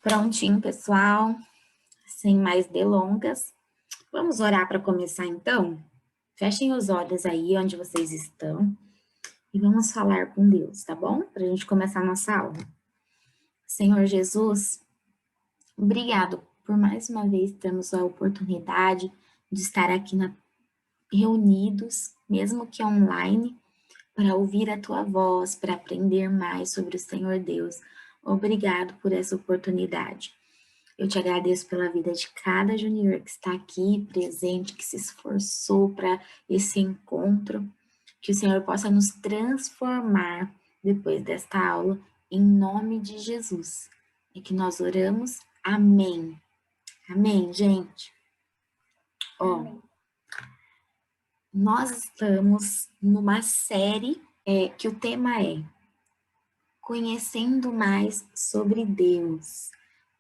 Prontinho, pessoal, sem mais delongas. Vamos orar para começar, então? Fechem os olhos aí onde vocês estão e vamos falar com Deus, tá bom? Para a gente começar a nossa aula. Senhor Jesus, obrigado por mais uma vez termos a oportunidade de estar aqui reunidos, mesmo que online, para ouvir a Tua voz, para aprender mais sobre o Senhor Deus. Obrigado por essa oportunidade. Eu te agradeço pela vida de cada junior que está aqui presente, que se esforçou para esse encontro, que o Senhor possa nos transformar depois desta aula, em nome de Jesus. É que nós oramos. Amém. Amém, gente. Ó, nós estamos numa série que o tema é Conhecendo Mais sobre Deus,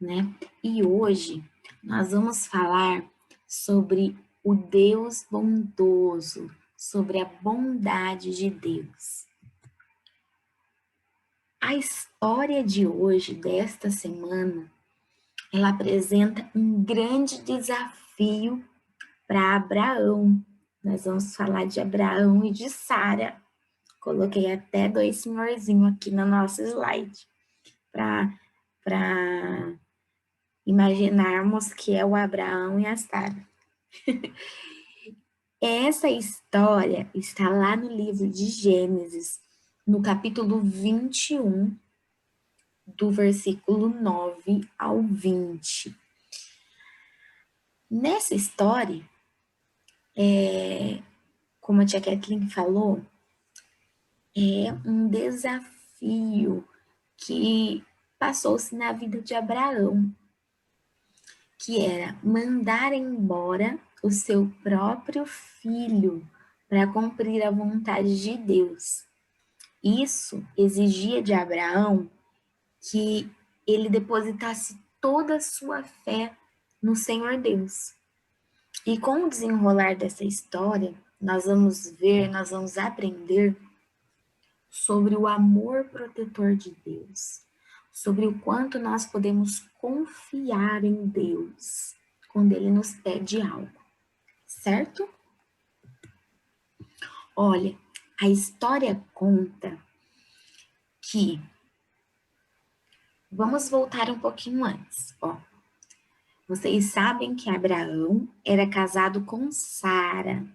né? E hoje nós vamos falar sobre o Deus bondoso, sobre a bondade de Deus. A história de hoje, desta semana, ela apresenta um grande desafio para Abraão. Nós vamos falar de Abraão e de Sara. Coloquei até 2 senhorzinhos aqui no nosso slide para imaginarmos que é o Abraão e a Sara. Essa história está lá no livro de Gênesis, no capítulo 21, do versículo 9 ao 20. Nessa história, como a tia Kathleen falou, é um desafio que passou-se na vida de Abraão, que era mandar embora o seu próprio filho para cumprir a vontade de Deus. Isso exigia de Abraão que ele depositasse toda a sua fé no Senhor Deus. E com o desenrolar dessa história, nós vamos aprender sobre o amor protetor de Deus, sobre o quanto nós podemos confiar em Deus quando Ele nos pede algo, certo? Olha, a história conta que... Vamos voltar um pouquinho antes, ó. Vocês sabem que Abraão era casado com Sara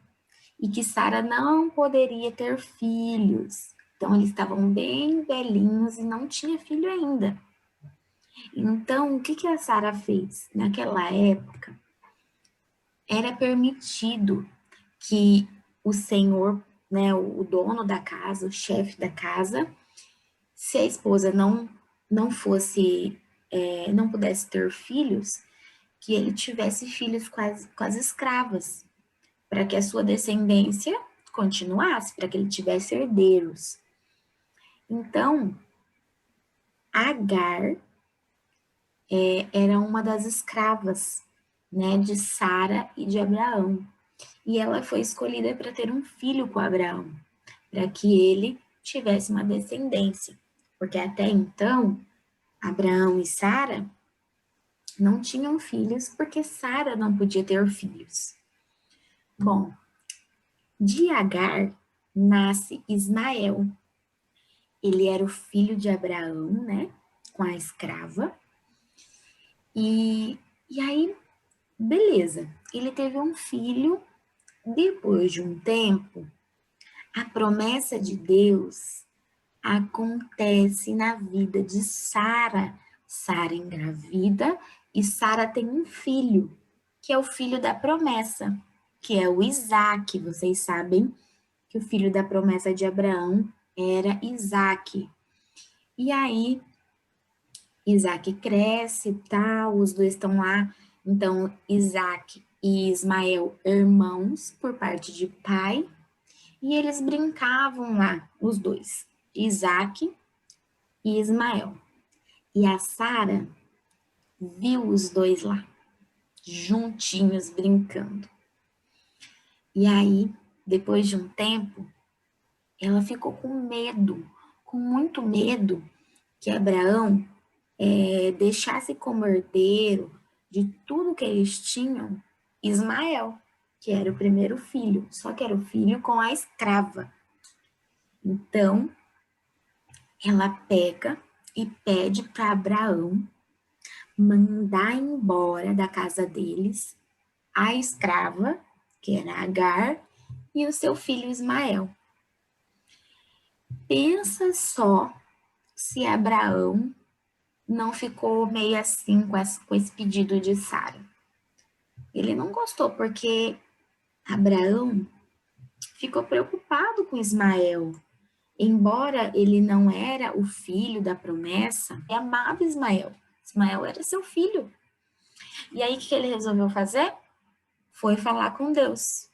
e que Sara não poderia ter filhos. Então, eles estavam bem velhinhos e não tinha filho ainda. Então, o que a Sara fez? Naquela época, era permitido que o senhor, né, o dono da casa, o chefe da casa, se a esposa não fosse, não pudesse ter filhos, que ele tivesse filhos com as escravas, para que a sua descendência continuasse, para que ele tivesse herdeiros. Então, Agar era uma das escravas, né, de Sara e de Abraão. E ela foi escolhida para ter um filho com Abraão, para que ele tivesse uma descendência. Porque até então, Abraão e Sara não tinham filhos, porque Sara não podia ter filhos. Bom, de Agar nasce Ismael. Ele era o filho de Abraão, né, com a escrava. E aí, beleza, ele teve um filho. Depois de um tempo, a promessa de Deus acontece na vida de Sara. Sara engravida e Sara tem um filho, que é o filho da promessa, que é o Isaque. Vocês sabem que o filho da promessa de Abraão era Isaque. E aí, Isaque cresce e tal, os dois estão lá. Então, Isaque e Ismael, irmãos por parte de pai, e eles brincavam lá, os dois, Isaque e Ismael. E a Sara viu os dois lá, juntinhos, brincando. E aí, depois de um tempo, ela ficou com medo, com muito medo, que Abraão deixasse como herdeiro de tudo que eles tinham Ismael, que era o primeiro filho, só que era o filho com a escrava. Então, ela pega e pede para Abraão mandar embora da casa deles a escrava, que era Agar, e o seu filho Ismael. Pensa só se Abraão não ficou meio assim com esse pedido de Sara. Ele não gostou porque Abraão ficou preocupado com Ismael. Embora ele não era o filho da promessa, ele amava Ismael. Ismael era seu filho. E aí, o que ele resolveu fazer? Foi falar com Deus.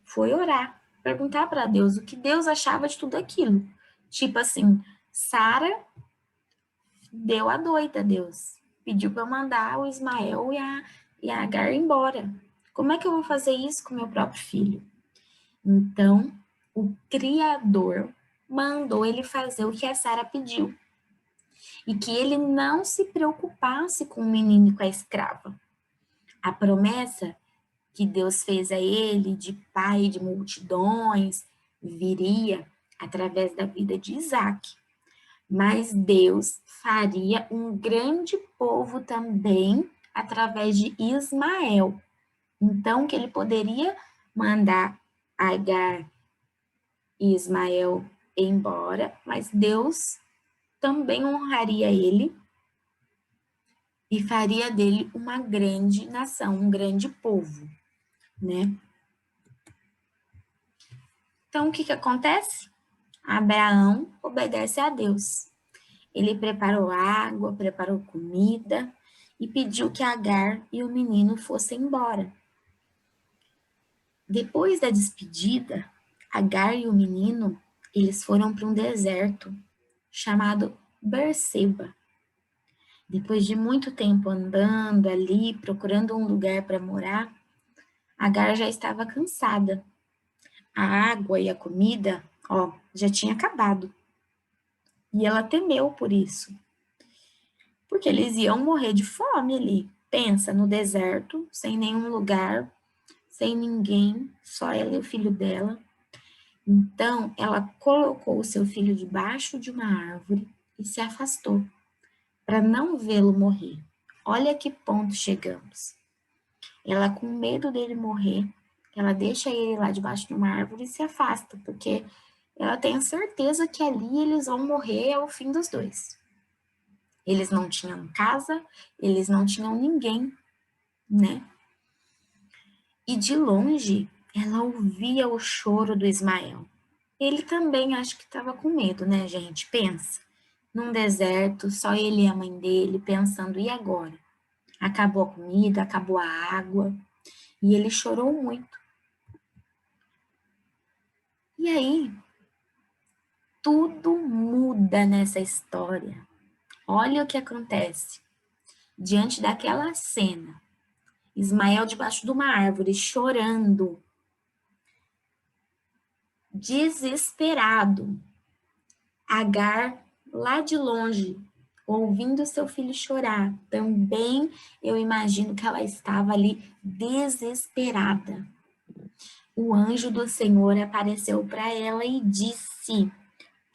Foi orar. Perguntar para Deus o que Deus achava de tudo aquilo. Tipo assim, Sara deu a doida, Deus. Pediu para eu mandar o Ismael e a Agar embora. Como é que eu vou fazer isso com meu próprio filho? Então, o Criador mandou ele fazer o que a Sara pediu. E que ele não se preocupasse com o menino e com a escrava. A promessa que Deus fez a ele de pai de multidões viria através da vida de Isaac. Mas Deus faria um grande povo também através de Ismael. Então, que ele poderia mandar Agar e Ismael embora, mas Deus também honraria ele e faria dele uma grande nação, um grande povo, né? Então, o que que acontece? Abraão obedece a Deus. Ele preparou água, preparou comida e pediu que Agar e o menino fossem embora. Depois da despedida, Agar e o menino, eles foram para um deserto chamado Berseba. Depois de muito tempo andando ali, procurando um lugar para morar, Agar já estava cansada. A água e a comida, já tinha acabado. E ela temeu por isso, porque eles iam morrer de fome ali. Pensa, no deserto, sem nenhum lugar, sem ninguém, só ela e o filho dela. Então, ela colocou o seu filho debaixo de uma árvore e se afastou, para não vê-lo morrer. Olha que ponto chegamos. Ela, com medo dele morrer, ela deixa ele lá debaixo de uma árvore e se afasta, porque ela tem certeza que ali eles vão morrer ao fim dos dois. Eles não tinham casa, eles não tinham ninguém, né? E de longe, ela ouvia o choro do Ismael. Ele também acho que estava com medo, né, gente? Pensa, num deserto, só ele e a mãe dele, pensando, e agora? Acabou a comida, acabou a água, e ele chorou muito. E aí, tudo muda nessa história. Olha o que acontece. Diante daquela cena, Ismael debaixo de uma árvore, chorando, desesperado. Agar, lá de longe, ouvindo seu filho chorar. Também eu imagino que ela estava ali desesperada. O anjo do Senhor apareceu para ela e disse: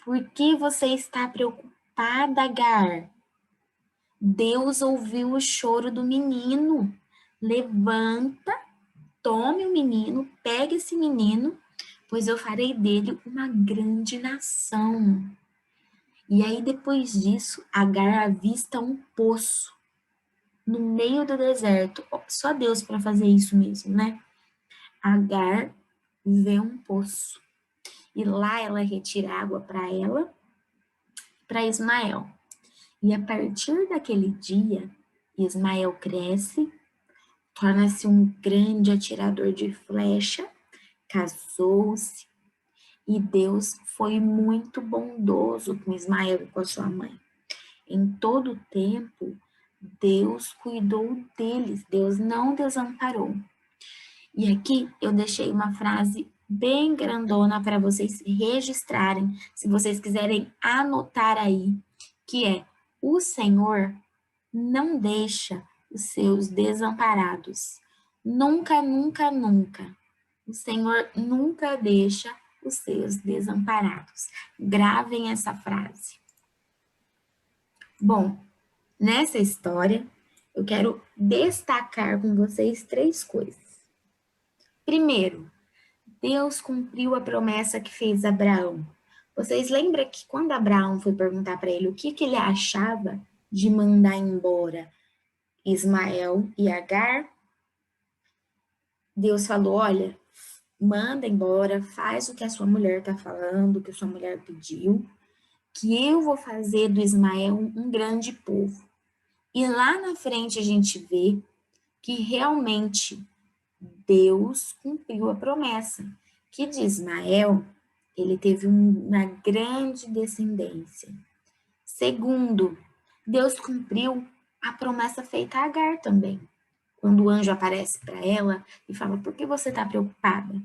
Por que você está preocupada, Agar? Deus ouviu o choro do menino. Levanta, tome o menino, pegue esse menino, pois eu farei dele uma grande nação. E aí, depois disso, Agar avista um poço no meio do deserto. Só Deus para fazer isso mesmo, né? Agar vê um poço. E lá ela retira água para ela, para Ismael. E a partir daquele dia, Ismael cresce, torna-se um grande atirador de flecha, casou-se, e Deus foi muito bondoso com Ismael e com a sua mãe. Em todo o tempo, Deus cuidou deles, Deus não desamparou. E aqui eu deixei uma frase bem grandona para vocês registrarem, se vocês quiserem anotar aí, que é: o Senhor não deixa os seus desamparados. Nunca, nunca, nunca. O Senhor nunca deixa os seus desamparados. Gravem essa frase. Bom, nessa história, eu quero destacar com vocês 3 coisas. Primeiro, Deus cumpriu a promessa que fez a Abraão. Vocês lembram que quando Abraão foi perguntar para ele o que ele achava de mandar embora Ismael e Agar, Deus falou: olha, manda embora, faz o que a sua mulher está falando, o que a sua mulher pediu, que eu vou fazer do Ismael um grande povo. E lá na frente a gente vê que realmente Deus cumpriu a promessa, que de Ismael ele teve uma grande descendência. Segundo, Deus cumpriu a promessa feita a Agar também. Quando o anjo aparece para ela e fala: por que você está preocupada?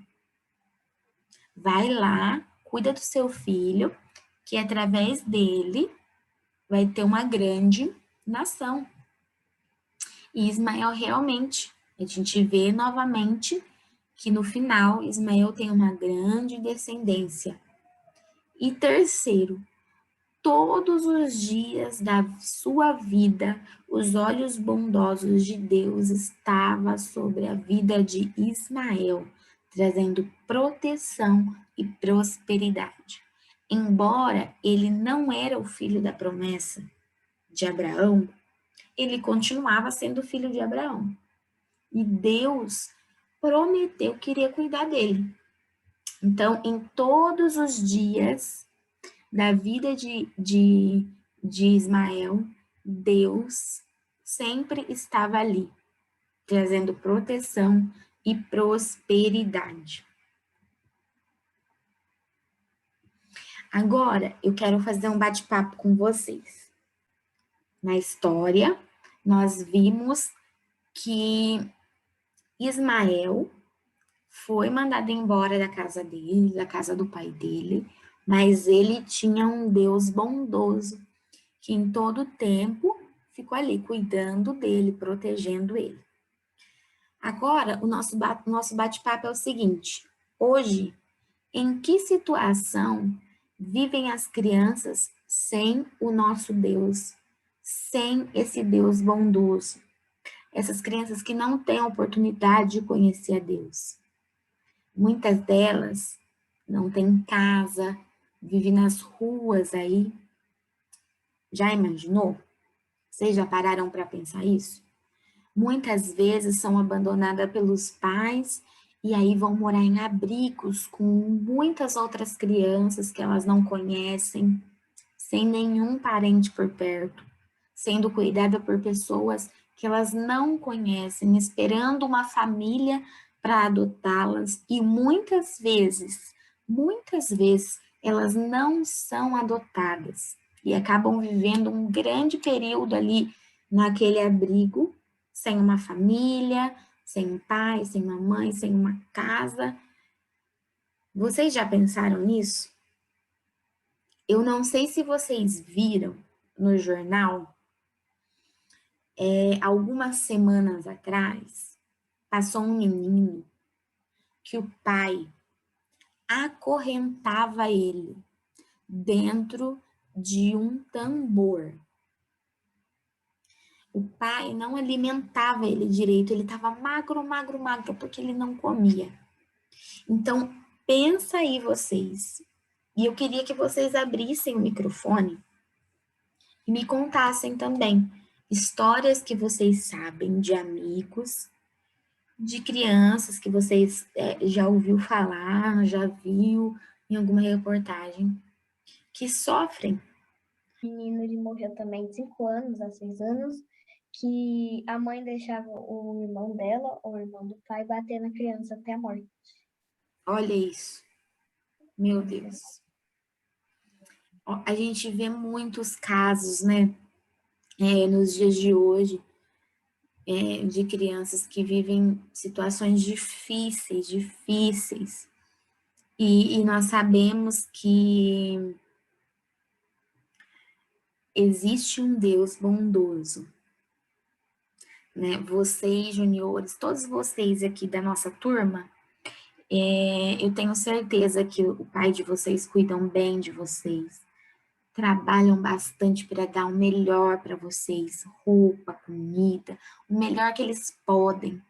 Vai lá, cuida do seu filho, que através dele vai ter uma grande nação. E Ismael realmente, a gente vê novamente que no final Ismael tem uma grande descendência. E terceiro, todos os dias da sua vida, os olhos bondosos de Deus estavam sobre a vida de Ismael, trazendo proteção e prosperidade. Embora ele não era o filho da promessa de Abraão, ele continuava sendo filho de Abraão. E Deus prometeu que iria cuidar dele. Então, em todos os dias da vida de Ismael, Deus sempre estava ali, trazendo proteção e prosperidade. Agora, eu quero fazer um bate-papo com vocês. Na história, nós vimos que Ismael foi mandado embora da casa dele, da casa do pai dele, mas ele tinha um Deus bondoso que em todo tempo ficou ali cuidando dele, protegendo ele. Agora, o nosso bate-papo é o seguinte: hoje, em que situação vivem as crianças sem o nosso Deus, sem esse Deus bondoso? Essas crianças que não têm a oportunidade de conhecer a Deus. Muitas delas não têm casa, vivem nas ruas aí. Já imaginou? Vocês já pararam para pensar isso? Muitas vezes são abandonadas pelos pais e aí vão morar em abrigos com muitas outras crianças que elas não conhecem, sem nenhum parente por perto, sendo cuidada por pessoas que elas não conhecem, esperando uma família para adotá-las e muitas vezes elas não são adotadas e acabam vivendo um grande período ali naquele abrigo, sem uma família, sem um pai, sem uma mãe, sem uma casa. Vocês já pensaram nisso? Eu não sei se vocês viram no jornal, algumas semanas atrás, passou um menino que o pai acorrentava ele dentro de um tambor. O pai não alimentava ele direito, ele estava magro, magro, magro, porque ele não comia. Então, pensa aí vocês. E eu queria que vocês abrissem o microfone e me contassem também histórias que vocês sabem de amigos, de crianças que vocês já ouviu falar, já viu em alguma reportagem, que sofrem. Menino, ele morreu também de 5 anos a 6 anos, que a mãe deixava o irmão dela, ou o irmão do pai, bater na criança até a morte. Olha isso, meu Deus. A gente vê muitos casos, né, nos dias de hoje, de crianças que vivem situações difíceis, difíceis. E nós sabemos que existe um Deus bondoso. né? Vocês, juniores, todos vocês aqui da nossa turma, eu tenho certeza que o pai de vocês cuidam bem de vocês, trabalham bastante para dar o melhor para vocês, roupa, comida, o melhor que eles podem.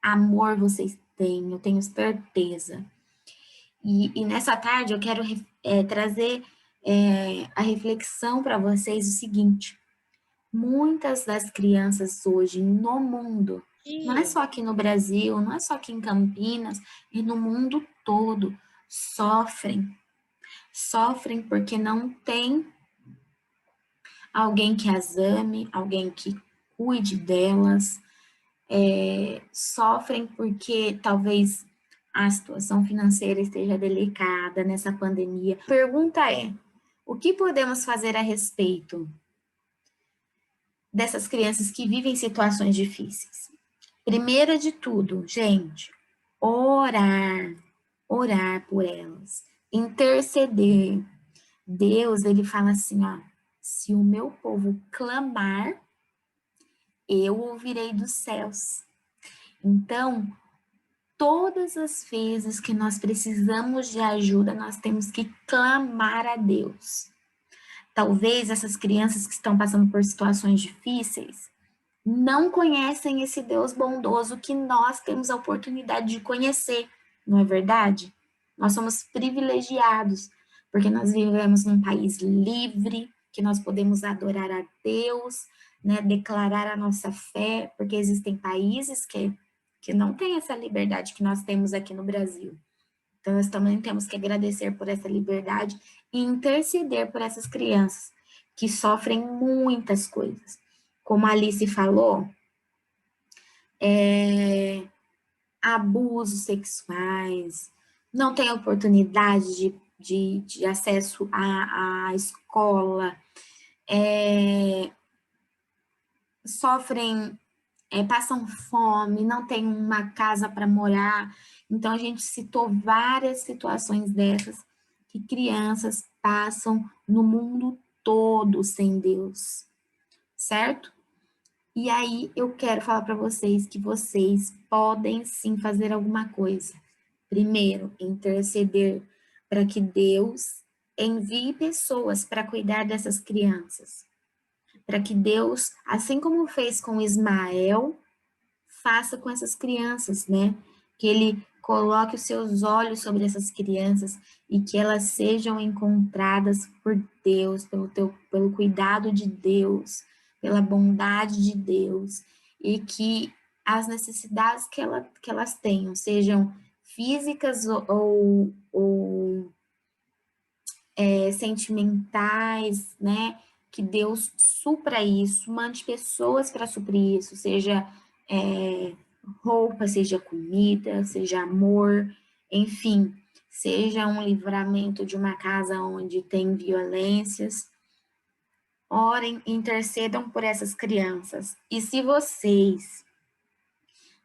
Amor vocês têm, eu tenho certeza. E nessa tarde eu quero trazer a reflexão para vocês o seguinte: muitas das crianças hoje no mundo, não é só aqui no Brasil, não é só aqui em Campinas, e no mundo todo, sofrem. Sofrem porque não tem alguém que as ame, alguém que cuide delas, sofrem porque talvez a situação financeira esteja delicada nessa pandemia. A pergunta é: o que podemos fazer a respeito dessas crianças que vivem situações difíceis? Primeiro de tudo, gente, orar, orar por elas, interceder. Deus, ele fala assim, ó: se o meu povo clamar, eu ouvirei dos céus. Então, todas as vezes que nós precisamos de ajuda, nós temos que clamar a Deus. Talvez essas crianças que estão passando por situações difíceis não conhecem esse Deus bondoso que nós temos a oportunidade de conhecer, não é verdade? Nós somos privilegiados, porque nós vivemos num país livre, que nós podemos adorar a Deus, né, declarar a nossa fé, porque existem países que não têm essa liberdade que nós temos aqui no Brasil. Então, nós também temos que agradecer por essa liberdade e interceder por essas crianças que sofrem muitas coisas. Como a Alice falou, abusos sexuais, não tem oportunidade de acesso à escola, sofrem, passam fome, não tem uma casa para morar. Então, a gente citou várias situações dessas que crianças passam no mundo todo sem Deus, certo? E aí eu quero falar para vocês que vocês podem sim fazer alguma coisa. Primeiro, interceder para que Deus envie pessoas para cuidar dessas crianças. Para que Deus, assim como fez com Ismael, faça com essas crianças, né? Que ele coloque os seus olhos sobre essas crianças e que elas sejam encontradas por Deus, pelo cuidado de Deus, pela bondade de Deus, e que as necessidades que elas tenham, sejam físicas ou sentimentais, né? Que Deus supra isso, mande pessoas para suprir isso, seja roupa, seja comida, seja amor, enfim, seja um livramento de uma casa onde tem violências. Orem, intercedam por essas crianças. E se vocês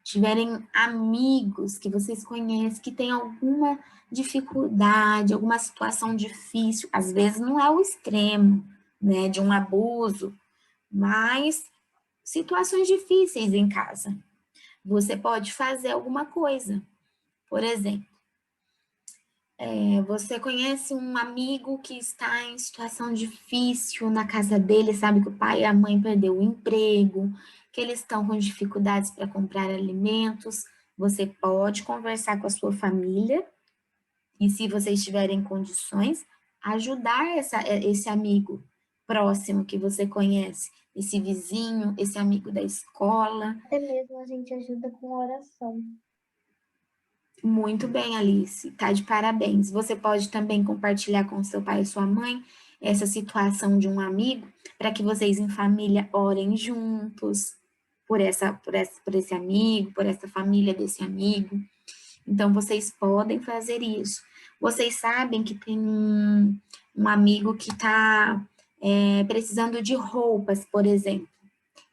tiverem amigos que vocês conhecem que têm alguma dificuldade, alguma situação difícil, às vezes não é o extremo, né, de um abuso, mas situações difíceis em casa. Você pode fazer alguma coisa. Por exemplo, você conhece um amigo que está em situação difícil na casa dele, sabe que o pai e a mãe perdeu o emprego, que eles estão com dificuldades para comprar alimentos. Você pode conversar com a sua família e, se vocês tiverem condições, ajudar esse amigo próximo que você conhece, esse vizinho, esse amigo da escola. Até mesmo a gente ajuda com oração. Muito bem, Alice, tá de parabéns. Você pode também compartilhar com seu pai e sua mãe essa situação de um amigo, para que vocês em família orem juntos por esse amigo, por essa família desse amigo. Então, vocês podem fazer isso. Vocês sabem que tem um amigo que está precisando de roupas, por exemplo,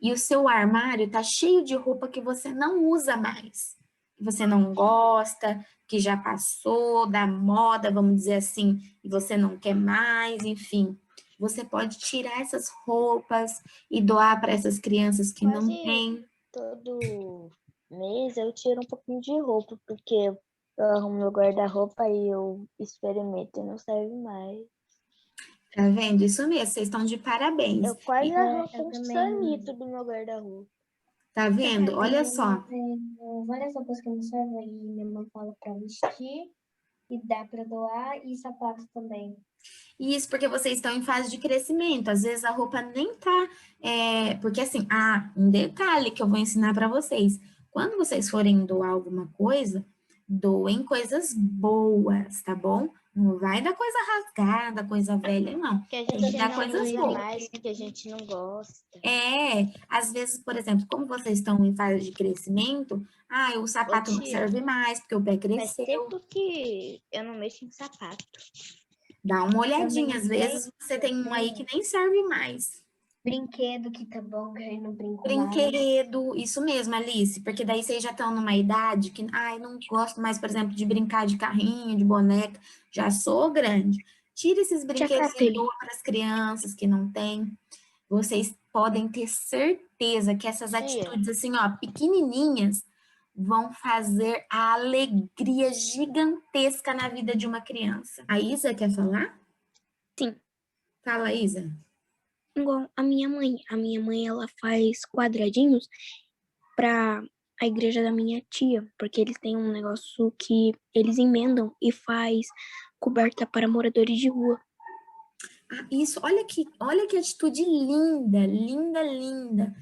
e o seu armário está cheio de roupa que você não usa mais, que você não gosta, que já passou da moda, vamos dizer assim, e você não quer mais, enfim. Você pode tirar essas roupas e doar para essas crianças que não têm. todo mês eu tiro um pouquinho de roupa, porque eu arrumo meu guarda-roupa e eu experimento e não serve mais. Tá vendo? Isso mesmo, vocês estão de parabéns. Eu quase E arranco Eu um também, sanito do meu guarda-roupa. tá vendo? Olha também só. tenho várias roupas que não servem e minha mãe fala para vestir e dá para doar e sapatos também. Isso porque vocês estão em fase de crescimento. Às vezes a roupa nem tá. Porque assim, um detalhe que eu vou ensinar para vocês. Quando vocês forem doar alguma coisa, doem coisas boas, tá bom? Não vai dar coisa rasgada, coisa velha, não. Que a Tem que gente dar não coisas usa boas. mais, que a gente não gosta. Às vezes, por exemplo, como vocês estão em fase de crescimento, o Ô, sapato não tia, serve mais, porque o pé faz cresceu. tempo que eu não mexo em sapato. Dá uma Também olhadinha, às vezes você tem um aí que nem serve mais. brinquedo que tá bom, que eu não brinco mais. Brinquedo, isso mesmo, Alice, porque daí vocês já estão numa idade que, não gosto mais, por exemplo, de brincar de carrinho, de boneca, já sou grande. Tira esses brinquedos e doa para as crianças que não têm. Vocês podem ter certeza que essas atitudes, assim, ó, pequenininhas, vão fazer a alegria gigantesca na vida de uma criança. A Isa quer falar? Sim. Fala, Isa. Igual a minha mãe. A minha mãe, ela faz quadradinhos para a igreja da minha tia, porque eles têm um negócio que eles emendam e faz coberta para moradores de rua. Isso, olha que atitude linda, linda, linda.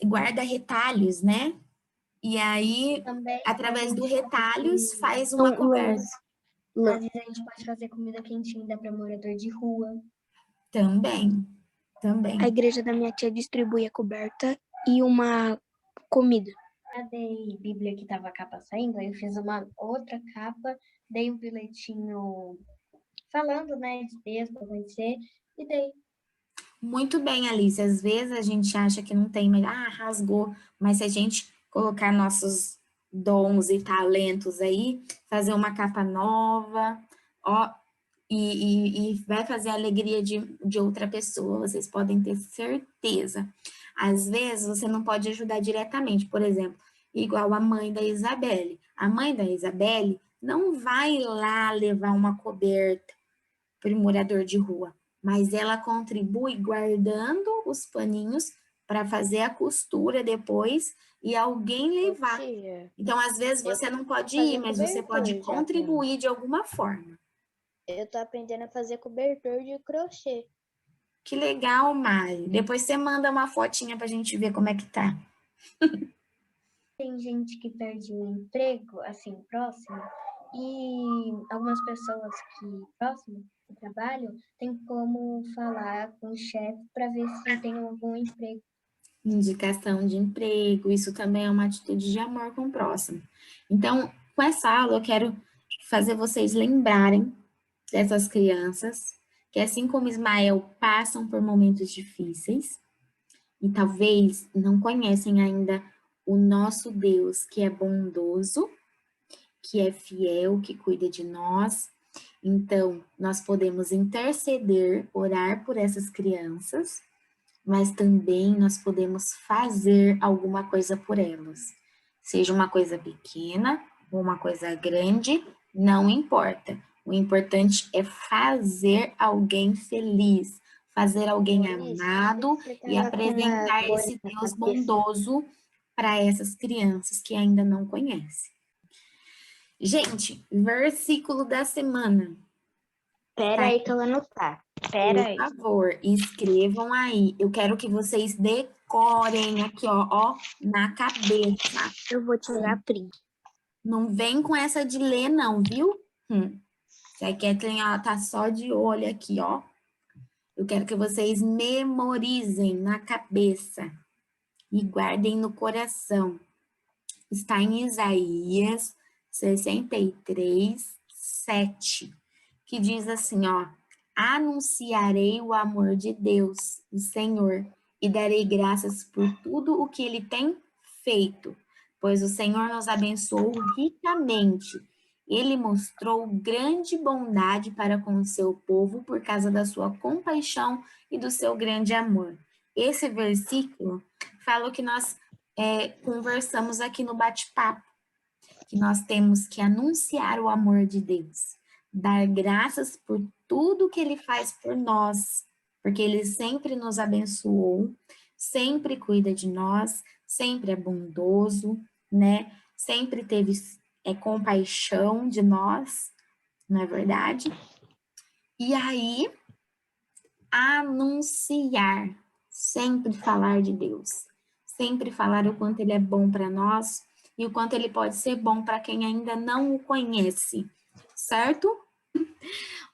Guarda retalhos, né? E aí, Também através do a gente retalhos, pode- faz uma coberta. Às vezes a gente pode fazer comida quentinha e dar para morador de rua. Também. A igreja da minha tia distribui a coberta e uma comida. Eu dei Bíblia que tava a capa saindo, aí eu fiz uma outra capa, dei um bilhetinho falando, né, de Deus para conhecer, e dei. Muito bem, Alice. Às vezes a gente acha que não tem, mas rasgou. Mas se a gente colocar nossos dons e talentos aí, fazer uma capa nova, ó, e vai fazer a alegria de outra pessoa, vocês podem ter certeza. Às vezes você não pode ajudar diretamente, por exemplo, igual a mãe da Isabelle. A mãe da Isabelle não vai lá levar uma coberta para o morador de rua, mas ela contribui guardando os paninhos para fazer a costura depois e alguém levar. Tia, Então, às vezes eu você não pode fazer ir, mas você pode cobertor já contribuir de alguma forma. Eu tô aprendendo a fazer cobertor de crochê. Que legal, Mari. Depois você manda uma fotinha para a gente ver como é que tá. Tem gente que perde o emprego, assim, próximo, e algumas pessoas que, próximo do trabalho, tem como falar com o chefe para ver se tem algum emprego. Indicação de emprego, isso também é uma atitude de amor com o próximo. Então, com essa aula, eu quero fazer vocês lembrarem dessas crianças, que assim como Ismael, passam por momentos difíceis, e talvez não conhecem ainda o nosso Deus, que é bondoso, que é fiel, que cuida de nós. Então, nós podemos interceder, orar por essas crianças, mas também nós podemos fazer alguma coisa por elas. Seja uma coisa pequena ou uma coisa grande, não importa. O importante é fazer alguém feliz, fazer alguém amado e apresentar esse Deus bondoso para essas crianças que ainda não conhecem. Gente, versículo da semana. Pera aí que eu vou anotar. Pera aí. Por favor, escrevam aí. Eu quero que vocês decorem aqui, ó, na cabeça. Eu vou tirar print. Não vem com essa de ler, não, viu? Se a Kathleen, ó, tá só de olho aqui, ó. Eu quero que vocês memorizem na cabeça e guardem no coração. Está em Isaías 63, 7, que diz assim, ó. Anunciarei o amor de Deus, o Senhor, e darei graças por tudo o que Ele tem feito, pois o Senhor nos abençoou ricamente. Ele mostrou grande bondade para com o seu povo por causa da sua compaixão e do seu grande amor. Esse versículo fala o que nós conversamos aqui no bate-papo, que nós temos que anunciar o amor de Deus, dar graças por tudo que Ele faz por nós, porque Ele sempre nos abençoou, sempre cuida de nós, sempre é bondoso, né? Sempre teve compaixão de nós, não é verdade? E aí, anunciar, sempre falar de Deus, sempre falar o quanto Ele é bom para nós e o quanto Ele pode ser bom para quem ainda não o conhece, certo?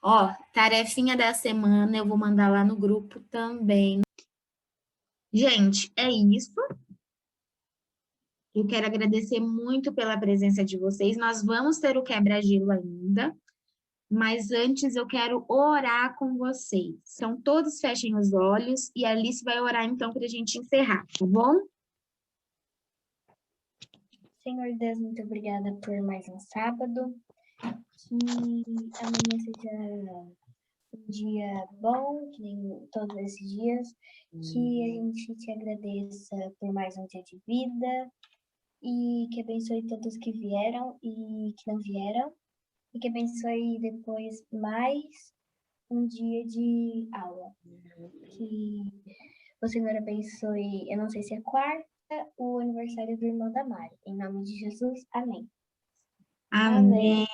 Ó, tarefinha da semana, eu vou mandar lá no grupo também. Gente, é isso. Eu quero agradecer muito pela presença de vocês. Nós vamos ter o quebra-gelo ainda, mas antes eu quero orar com vocês. Então, todos fechem os olhos e a Alice vai orar então para a gente encerrar, tá bom? Senhor Deus, muito obrigada por mais um sábado. Que amanhã seja um dia bom, que nem todos esses dias. Que a gente te agradeça por mais um dia de vida. E que abençoe todos que vieram e que não vieram. E que abençoe depois mais um dia de aula. Que o Senhor abençoe, eu não sei se é quarta, o aniversário do irmão da Mari. Em nome de Jesus, amém. Amém.